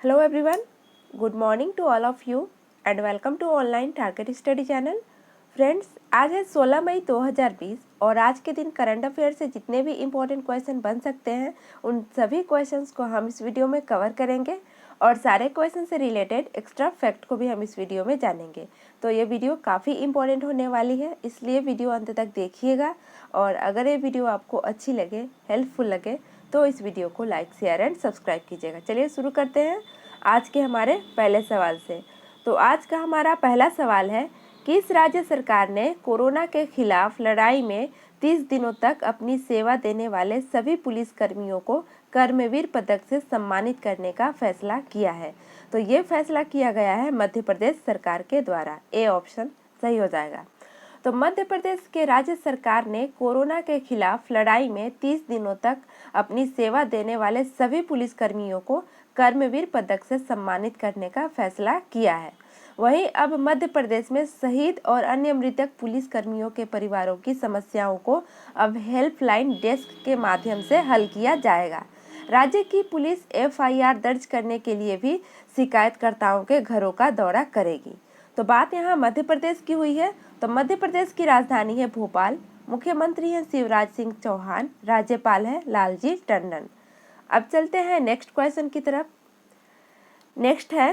Hello everyone, good morning to all of you and welcome to online target study channel. Friends, आज है 16 मई 2020 और आज के दिन करंट अफेयर से जितने भी इम्पोर्टेंट क्वेश्चन बन सकते हैं उन सभी क्वेश्चंस को हम इस वीडियो में कवर करेंगे और सारे क्वेश्चन से रिलेटेड एक्स्ट्रा फैक्ट को भी हम इस वीडियो में जानेंगे। तो ये वीडियो काफ़ी इम्पोर्टेंट होने वाली है, इसलिए वीडियो अंत तक देखिएगा और अगर ये वीडियो आपको अच्छी लगे, हेल्पफुल लगे तो इस वीडियो को लाइक, शेयर एंड सब्सक्राइब कीजिएगा। चलिए शुरू करते हैं आज के हमारे पहले सवाल से। तो आज का हमारा पहला सवाल है, किस राज्य सरकार ने कोरोना के खिलाफ लड़ाई में 30 दिनों तक अपनी सेवा देने वाले सभी पुलिस कर्मियों को कर्मवीर पदक से सम्मानित करने का फैसला किया है? तो ये फैसला किया गया है मध्य प्रदेश सरकार के द्वारा। ए ऑप्शन सही हो जाएगा। तो मध्य प्रदेश के राज्य सरकार ने कोरोना के खिलाफ लड़ाई में 30 दिनों तक अपनी सेवा देने वाले सभी पुलिसकर्मियों को कर्मवीर पदक से सम्मानित करने का फैसला किया है। वहीं अब मध्य प्रदेश में शहीद और अन्य मृतक पुलिसकर्मियों के परिवारों की समस्याओं को अब हेल्पलाइन डेस्क के माध्यम से हल किया जाएगा। राज्य की पुलिस एफआईआर दर्ज करने के लिए भी शिकायतकर्ताओं के घरों का दौरा करेगी। तो बात यहाँ मध्य प्रदेश की हुई है। तो मध्य प्रदेश की राजधानी है भोपाल, मुख्यमंत्री हैं शिवराज सिंह चौहान, राज्यपाल है लालजी टंडन। अब चलते हैं नेक्स्ट क्वेश्चन की तरफ। नेक्स्ट है,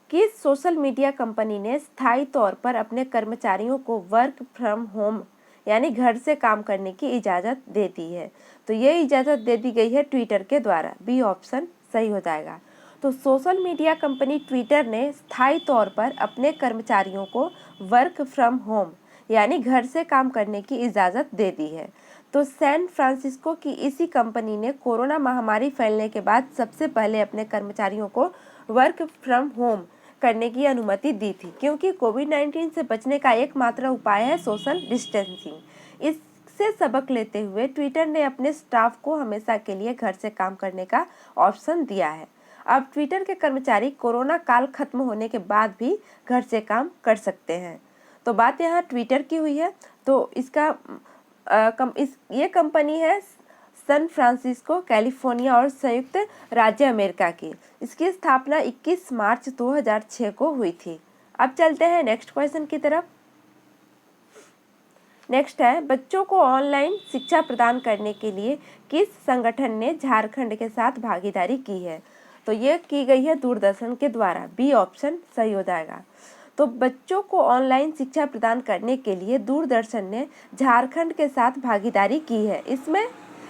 किस सोशल मीडिया कंपनी ने स्थायी तौर पर अपने कर्मचारियों को वर्क फ्रॉम होम यानी घर से काम करने की इजाज़त दे दी है? तो ये इजाज़त दे दी गई है ट्विटर के द्वारा। बी ऑप्शन सही हो जाएगा। तो सोशल मीडिया कंपनी ट्विटर ने स्थायी तौर पर अपने कर्मचारियों को वर्क फ्रॉम होम यानी घर से काम करने की इजाज़त दे दी है। तो सैन फ्रांसिस्को की इसी कंपनी ने कोरोना महामारी फैलने के बाद सबसे पहले अपने कर्मचारियों को वर्क फ्रॉम होम करने की अनुमति दी थी, क्योंकि कोविड-19 से बचने का एकमात्र उपाय है सोशल डिस्टेंसिंग। इससे सबक लेते हुए ट्विटर ने अपने स्टाफ को हमेशा के लिए घर से काम करने का ऑप्शन दिया है। अब ट्विटर के कर्मचारी कोरोना काल खत्म होने के बाद भी घर से काम कर सकते हैं। तो बात यहाँ ट्विटर की हुई है। तो ये कंपनी है सैन फ्रांसिस्को, कैलिफोर्निया और संयुक्त राज्य अमेरिका की। इसकी स्थापना 21 मार्च 2006 को हुई थी। अब चलते हैं नेक्स्ट क्वेश्चन की तरफ। नेक्स्ट है, बच्चों को ऑनलाइन शिक्षा प्रदान करने के लिए किस संगठन ने झारखंड के साथ भागीदारी की है? तो ये की गई है दूरदर्शन के द्वारा। बी ऑप्शन सही हो जाएगा। तो बच्चों को ऑनलाइन शिक्षा प्रदान करने के लिए दूरदर्शन ने झारखंड के साथ भागीदारी की है। इसमें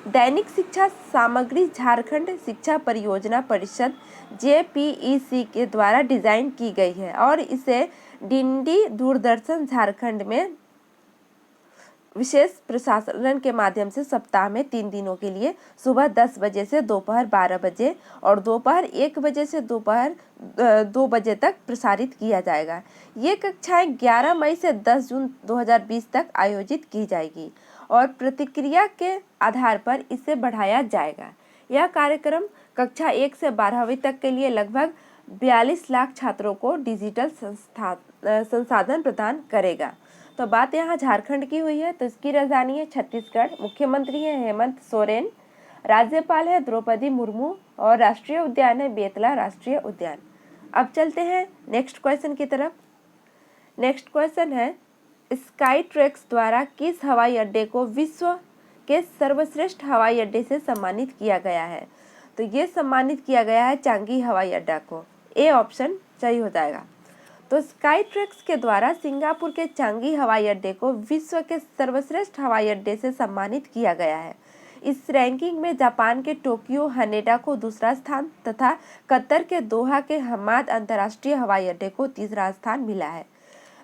दैनिक शिक्षा सामग्री झारखंड शिक्षा परियोजना परिषद JPEC के द्वारा डिजाइन की गई है और इसे डीडी दूरदर्शन झारखंड में विशेष प्रसारण के माध्यम से सप्ताह में 3 दिनों के लिए सुबह 10 बजे से दोपहर 12 बजे और दोपहर 1 बजे से दोपहर 2 बजे तक प्रसारित किया जाएगा। ये कक्षाएं 11 मई से 10 जून 2020 तक आयोजित की जाएगी और प्रतिक्रिया के आधार पर इसे बढ़ाया जाएगा। यह कार्यक्रम कक्षा 1 से 12वीं तक के लिए लगभग 42 लाख छात्रों को डिजिटल संसाधन प्रदान करेगा। तो बात यहाँ झारखंड की हुई है। तो इसकी राजधानी है छत्तीसगढ़, मुख्यमंत्री है हेमंत सोरेन, राज्यपाल है द्रौपदी मुर्मू और राष्ट्रीय उद्यान है बेतला राष्ट्रीय उद्यान। अब चलते हैं नेक्स्ट क्वेश्चन की तरफ। नेक्स्ट क्वेश्चन है, स्काई ट्रैक्स द्वारा किस हवाई अड्डे को विश्व के सर्वश्रेष्ठ हवाई अड्डे से सम्मानित किया गया है? तो ये सम्मानित किया गया है चांगी हवाई अड्डा को। ए ऑप्शन सही हो जाएगा। तो स्काई ट्रैक्स के द्वारा सिंगापुर के चांगी हवाई अड्डे को विश्व के सर्वश्रेष्ठ हवाई अड्डे से सम्मानित किया गया है। इस रैंकिंग में जापान के टोक्यो हनेडा को दूसरा स्थान तथा कतर के दोहा के हमाद अंतर्राष्ट्रीय हवाई अड्डे को तीसरा स्थान मिला है।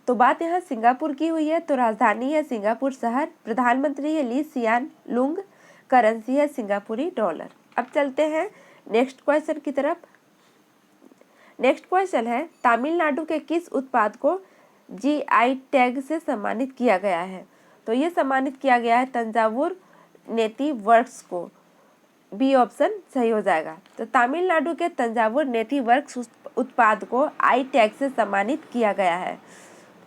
तो बात यहाँ सिंगापुर की हुई है। तो राजधानी है सिंगापुर शहर, प्रधानमंत्री है ली सियान लुंग, करेंसी है सिंगापुरी डॉलर। अब चलते हैं नेक्स्ट क्वेश्चन की तरफ। नेक्स्ट क्वेश्चन है, तमिलनाडु के किस उत्पाद को GI टैग से सम्मानित किया गया है? तो ये सम्मानित किया गया है तंजावुर नेति वर्क्स को। बी ऑप्शन सही हो जाएगा। तो तमिलनाडु के तंजावुर नेति वर्क्स उत्पाद को I टैग से सम्मानित किया गया है।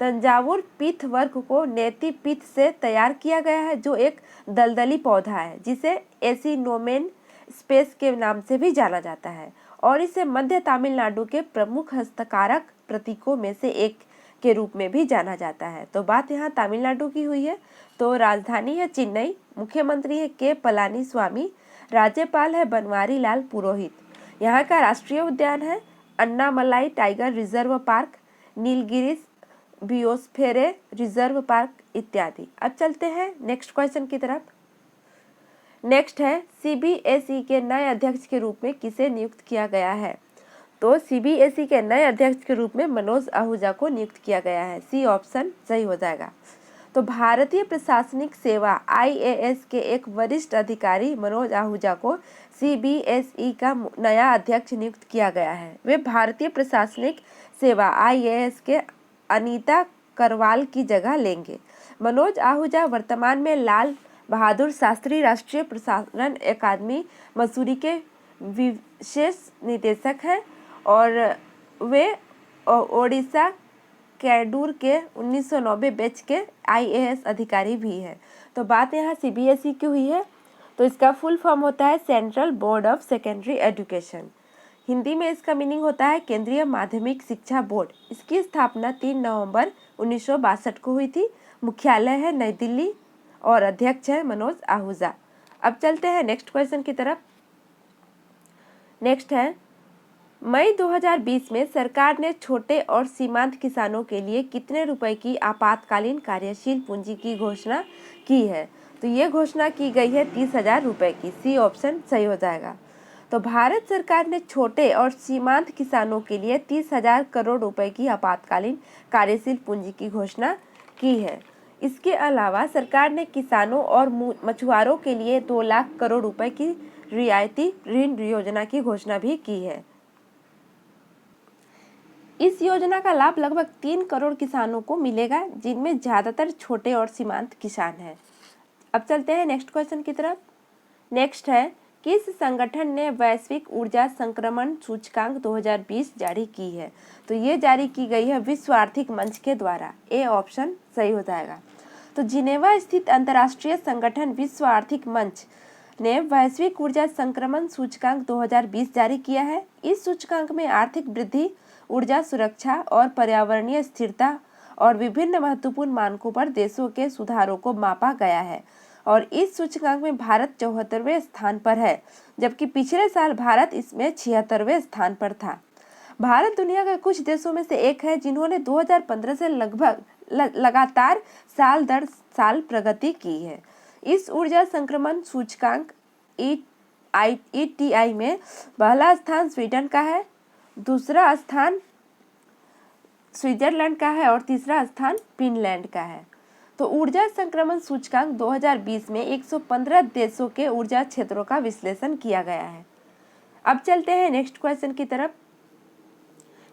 तंजावुर पीथ वर्क को नेति पीथ से तैयार किया गया है, जो एक दलदली पौधा है जिसे एसिनोमेन स्पेस के नाम से भी जाना जाता है और इसे मध्य तमिलनाडु के प्रमुख हस्तकारक प्रतीकों में से एक के रूप में भी जाना जाता है। तो बात यहाँ तमिलनाडु की हुई है। तो राजधानी है चेन्नई, मुख्यमंत्री है के पलानीस्वामी, राज्यपाल है बनवारी लाल पुरोहित। यहाँ का राष्ट्रीय उद्यान है Annamalai tiger reserve park, Nilgiri biosphere reserve park इत्यादि। अब चलते हैं नेक्स्ट क्वेश्चन की तरफ। नेक्स्ट है सीबीएसई के नए अध्यक्ष के रूप में किसे नियुक्त किया गया है? तो सीबीएसई के नए अध्यक्ष के रूप में मनोज आहूजा को नियुक्त किया गया है। सी ऑप्शन सही हो जाएगा। तो भारतीय प्रशासनिक सेवा आईएएस के एक वरिष्ठ अधिकारी मनोज आहूजा को सीबीएसई का नया अध्यक्ष नियुक्त किया गया है। वे भारतीय प्रशासनिक सेवा आईएएस के अनीता करवाल की जगह लेंगे। मनोज आहूजा वर्तमान में लाल बहादुर शास्त्री राष्ट्रीय प्रसारण अकादमी मसूरी के विशेष निदेशक हैं और वे ओडिशा कैडूर के 1990 बैच के आईएएस अधिकारी भी हैं। तो बात यहाँ सीबीएसई की हुई है। तो इसका फुल फॉर्म होता है central board of secondary education. Hindi में इसका मीनिंग होता है केंद्रीय माध्यमिक शिक्षा बोर्ड। इसकी स्थापना 3 नवंबर 1962 को हुई थी। मुख्यालय है नई दिल्ली और अध्यक्ष है मनोज आहूजा। अब चलते हैं नेक्स्ट क्वेश्चन की तरफ। नेक्स्ट है मई 2020 में सरकार ने छोटे और सीमांत किसानों के लिए कितने रुपए की आपातकालीन कार्यशील पूंजी की घोषणा की है? तो ये घोषणा की गई है 30,000 रुपये की। सी ऑप्शन सही हो जाएगा। तो भारत सरकार ने छोटे और सीमांत किसानों के लिए 30,000 करोड़ रुपए की आपातकालीन कार्यशील पूंजी की घोषणा की है। इसके अलावा सरकार ने किसानों और मछुआरों के लिए 2 लाख करोड़ रुपए की रियायती ऋण योजना की घोषणा भी की है। इस योजना का लाभ लगभग 3 करोड़ किसानों को मिलेगा, जिनमें ज़्यादातर छोटे और सीमांत किसान हैं। अब चलते हैं नेक्स्ट क्वेश्चन की तरफ। नेक्स्ट है किस संगठन ने वैश्विक ऊर्जा संक्रमण सूचकांक 2020 जारी की है? तो ये जारी की गई है विश्व आर्थिक मंच के द्वारा। ए ऑप्शन सही हो जाएगा। तो जिनेवा स्थित अंतर्राष्ट्रीय संगठन विश्व आर्थिक मंच ने वैश्विक ऊर्जा संक्रमण सूचकांक 2020 जारी किया है। इस सूचकांक में आर्थिक वृद्धि, ऊर्जा सुरक्षा और पर्यावरणीय स्थिरता और विभिन्न महत्वपूर्ण मानकों पर देशों के सुधारों को मापा गया है और इस सूचकांक में भारत 74वें स्थान पर है, जबकि पिछले साल भारत इसमें 76वें स्थान पर था। भारत दुनिया के कुछ देशों में से एक है जिन्होंने 2015 से लगभग लगातार साल दर साल प्रगति की है। इस ऊर्जा संक्रमण सूचकांक ETI में पहला स्थान स्वीडन का है, दूसरा स्थान स्विट्जरलैंड का है और तीसरा स्थान फिनलैंड का है। तो ऊर्जा संक्रमण सूचकांक 2020 में 115 देशों के ऊर्जा क्षेत्रों का विश्लेषण किया गया है। अब चलते हैं नेक्स्ट क्वेश्चन की तरफ।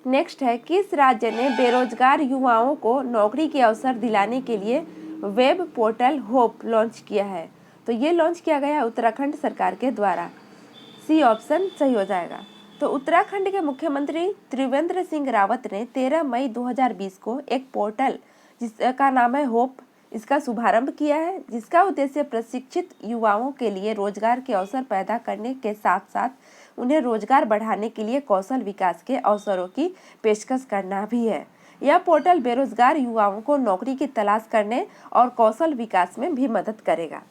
नेक्स्ट है किस राज्य ने बेरोजगार युवाओं को नौकरी के अवसर दिलाने के लिए वेब पोर्टल होप लॉन्च किया है? तो ये लॉन्च किया गया है उत्तराखंड सरकार के द्वारा। सी ऑप्शन सही हो जाएगा। तो उत्तराखंड के मुख्यमंत्री त्रिवेंद्र सिंह रावत ने 13 मई 2020 को एक पोर्टल जिसका नाम है होप, इसका शुभारंभ किया है, जिसका उद्देश्य प्रशिक्षित युवाओं के लिए रोजगार के अवसर पैदा करने के साथ साथ उन्हें रोजगार बढ़ाने के लिए कौशल विकास के अवसरों की पेशकश करना भी है। यह पोर्टल बेरोजगार युवाओं को नौकरी की तलाश करने और कौशल विकास में भी मदद करेगा।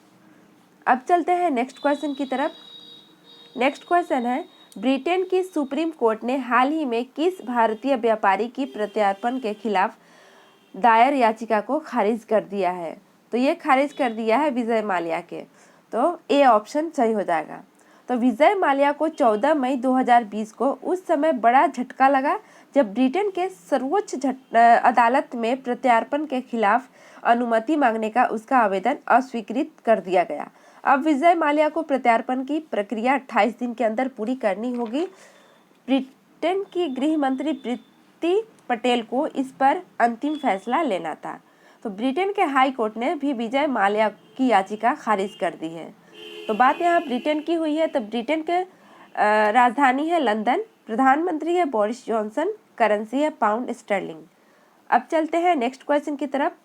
अब चलते हैं नेक्स्ट क्वेश्चन की तरफ। नेक्स्ट क्वेश्चन है ब्रिटेन की सुप्रीम कोर्ट ने हाल ही में किस भारतीय व्यापारी की प्रत्यर्पण के खिलाफ दायर याचिका को खारिज कर दिया है? तो ये खारिज कर दिया है विजय माल्या के। तो ए ऑप्शन सही हो जाएगा। तो विजय माल्या को 14 मई 2020 को उस समय बड़ा झटका लगा जब ब्रिटेन के सर्वोच्च अदालत में प्रत्यार्पण के खिलाफ अनुमति मांगने का उसका आवेदन अस्वीकृत कर दिया गया। अब विजय माल्या को प्रत्यार्पण की प्रक्रिया 28 दिन के अंदर पूरी करनी होगी। ब्रिटेन की गृह मंत्री प्रीति पटेल को इस पर अंतिम फैसला लेना था। तो ब्रिटेन के हाई कोर्ट ने भी विजय माल्या की याचिका खारिज कर दी है। तो बात यहाँ ब्रिटेन की हुई है। तो ब्रिटेन के राजधानी है लंदन, प्रधानमंत्री है बोरिस जॉनसन, करेंसी है पाउंड स्टर्लिंग। अब चलते हैं नेक्स्ट क्वेश्चन की तरफ।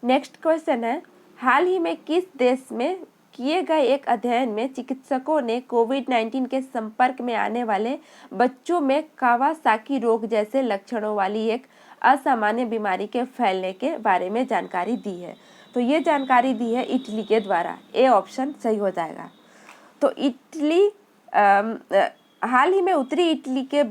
नेक्स्ट क्वेश्चन है हाल ही में किस देश में किए गए एक अध्ययन में चिकित्सकों ने कोविड-19 के संपर्क में आने वाले बच्चों में कावासाकी रोग जैसे लक्षणों वाली एक असामान्य बीमारी के फैलने के बारे में जानकारी दी है। तो ये जानकारी दी है इटली के द्वारा। ए ऑप्शन सही हो जाएगा। तो इटली हाल ही में उत्तरी इटली के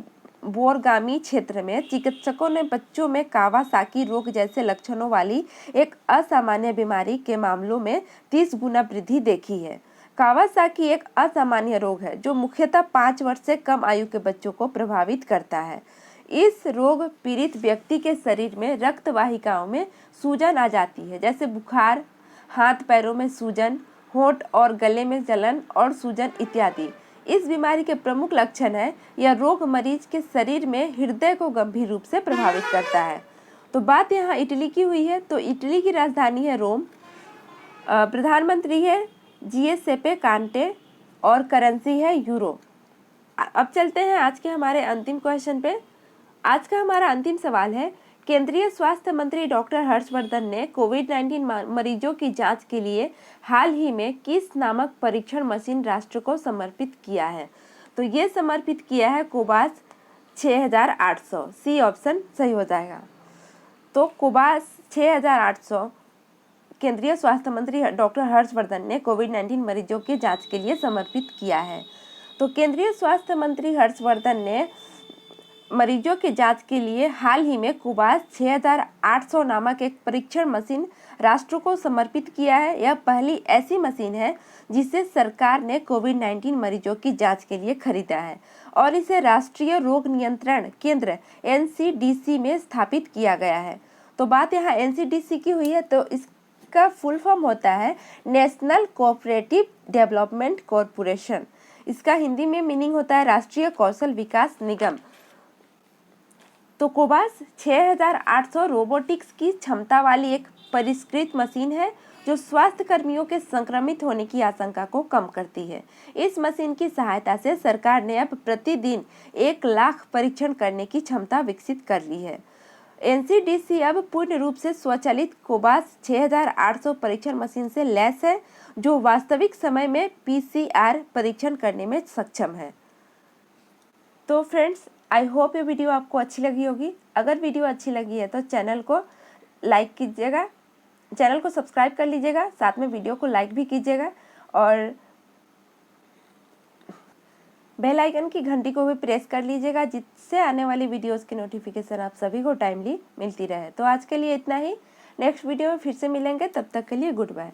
बोरगामी क्षेत्र में चिकित्सकों ने बच्चों में कावासाकी रोग जैसे लक्षणों वाली एक असामान्य बीमारी के मामलों में 30 गुना वृद्धि देखी है। कावासाकी एक असामान्य रोग है जो मुख्यतः 5 वर्ष से कम आयु के बच्चों को प्रभावित करता है। इस रोग पीड़ित व्यक्ति के शरीर में रक्त वाहिकाओं में सूजन आ जाती है, जैसे बुखार, हाथ पैरों में सूजन, होंठ और गले में जलन और सूजन इत्यादि। इस बीमारी के प्रमुख लक्षण है यह रोग मरीज के शरीर में हृदय को गंभीर रूप से प्रभावित करता है। तो बात यहाँ इटली की हुई है। तो इटली की राजधानी है रोम, प्रधानमंत्री है जिउसेप्पे कांटे और करेंसी है यूरो। अब चलते हैं आज के हमारे अंतिम क्वेश्चन पे। आज का हमारा अंतिम सवाल है, केंद्रीय स्वास्थ्य मंत्री डॉक्टर हर्षवर्धन ने कोविड-19 मरीजों की जांच के लिए हाल ही में किस नामक परीक्षण मशीन राष्ट्र को समर्पित किया है? तो ये समर्पित किया है कोबास 6800। सी ऑप्शन सही हो जाएगा। तो कोबास 6800 केंद्रीय स्वास्थ्य मंत्री डॉक्टर हर्षवर्धन ने कोविड-19 मरीजों की जांच के लिए समर्पित किया है। तो केंद्रीय स्वास्थ्य मंत्री हर्षवर्धन ने मरीजों की जांच के लिए हाल ही में कोबास 6800 नामक एक परीक्षण मशीन राष्ट्र को समर्पित किया है। यह पहली ऐसी मशीन है जिसे सरकार ने कोविड-19 मरीजों की जांच के लिए खरीदा है और इसे राष्ट्रीय रोग नियंत्रण केंद्र NCDC में स्थापित किया गया है। तो बात यहाँ NCDC की हुई है, तो इसका फुल फॉर्म होता है नेशनल कोऑपरेटिव डेवलपमेंट कॉरपोरेशन। इसका हिंदी में मीनिंग होता है राष्ट्रीय कौशल विकास निगम। तो कोबास 6800 रोबोटिक्स की क्षमता वाली एक परिष्कृत मशीन है जो स्वास्थ्य कर्मियों के संक्रमित होने की आशंका को कम करती है। इस मशीन की सहायता से सरकार ने अब प्रतिदिन 1 लाख परीक्षण करने की क्षमता विकसित कर ली है। NCDC अब पूर्ण रूप से स्वचालित कोबास 6800 परीक्षण मशीन से लैस है जो वास्तविक समय में PCR परीक्षण करने में सक्षम है। तो फ्रेंड्स, आई होप ये वीडियो आपको अच्छी लगी होगी। अगर वीडियो अच्छी लगी है तो चैनल को लाइक कीजिएगा, चैनल को सब्सक्राइब कर लीजिएगा, साथ में वीडियो को लाइक भी कीजिएगा और बेल आइकन की घंटी को भी प्रेस कर लीजिएगा जिससे आने वाली वीडियोस की नोटिफिकेशन आप सभी को टाइमली मिलती रहे। तो आज के लिए इतना ही। नेक्स्ट वीडियो में फिर से मिलेंगे, तब तक के लिए गुड बाय।